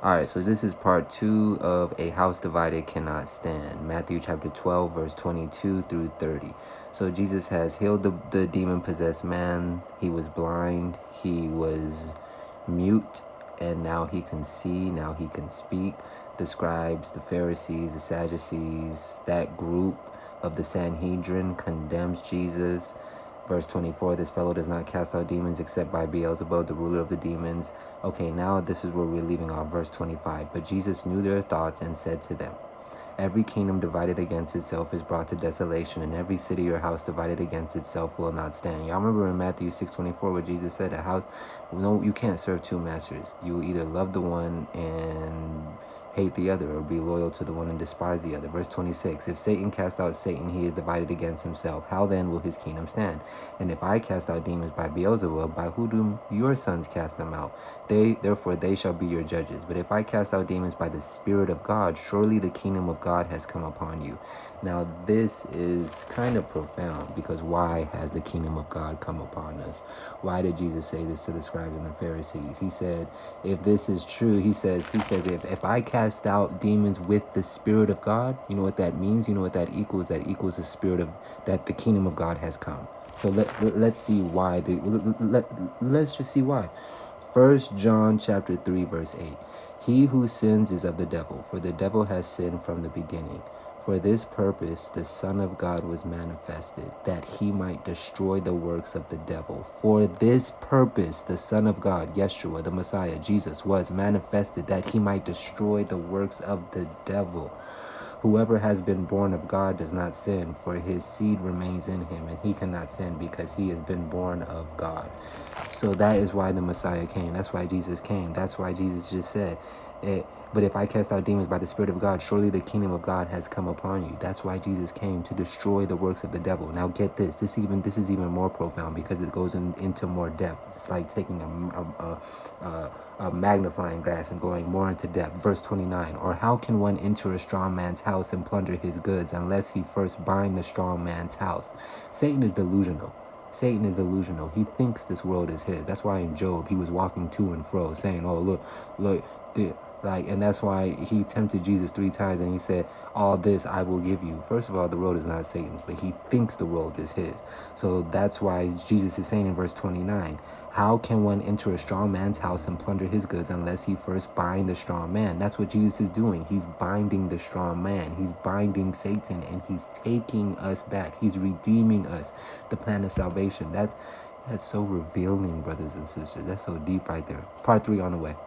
All right, so this is part 2 of A House Divided Cannot Stand. Matthew chapter 12, verse 22 through 30. So Jesus has healed the demon-possessed man. He was blind. He was mute. And now he can see. Now he can speak. The scribes, the Pharisees, the Sadducees, that group of the Sanhedrin condemns Jesus. Verse 24, this fellow does not cast out demons except by Beelzebub, the ruler of the demons. Okay, now this is where we're leaving off. Verse 25, but Jesus knew their thoughts and said to them, every kingdom divided against itself is brought to desolation, and every city or house divided against itself will not stand. Y'all remember in Matthew 6:24 where Jesus said, a house, no, you can't serve two masters. You either love the one and hate the other, or be loyal to the one and despise the other. Verse 26, if Satan cast out Satan, he is divided against himself. How then will his kingdom stand? And if I cast out demons by Beelzebub, by who do your sons cast them out? Therefore they shall be your judges. But if I cast out demons by the Spirit of God, surely the kingdom of God has come upon you. Now this is kind of profound, because why has the kingdom of God come upon us? Why did Jesus say this to the scribes and the Pharisees? He said, if this is true, he says, if I cast out demons with the Spirit of God, you know what that means? You know what that equals? That equals the spirit of, that the kingdom of God has come. So let's see why. Let's just see why. 1 John chapter 3 verse 8. He who sins is of the devil, for the devil has sinned from the beginning. For this purpose the Son of God was manifested, that he might destroy the works of the devil. For this purpose the Son of God, Yeshua, the Messiah, Jesus, was manifested, that he might destroy the works of the devil. Whoever has been born of God does not sin, for his seed remains in him, and he cannot sin because he has been born of God. So that is why the Messiah came. That's why Jesus came. That's why Jesus just said, but if I cast out demons by the Spirit of God, surely the kingdom of God has come upon you. That's why Jesus came, to destroy the works of the devil. Now get this. This is even more profound, because it goes into more depth. It's like taking a magnifying glass and going more into depth. Verse 29, or how can one enter a strong man's house and plunder his goods unless he first bind the strong man's house? Satan is delusional. Satan is delusional. He thinks this world is his. That's why in Job, he was walking to and fro saying, oh, look, and that's why he tempted Jesus 3 times and he said, all this I will give you. First of all, the world is not Satan's, but he thinks the world is his. So that's why Jesus is saying in verse 29, how can one enter a strong man's house and plunder his goods unless he first bind the strong man? That's what Jesus is doing. He's binding the strong man. He's binding Satan, and he's taking us back. He's redeeming us, the plan of salvation. That's so revealing, brothers and sisters. That's so deep right there. Part 3 on the way.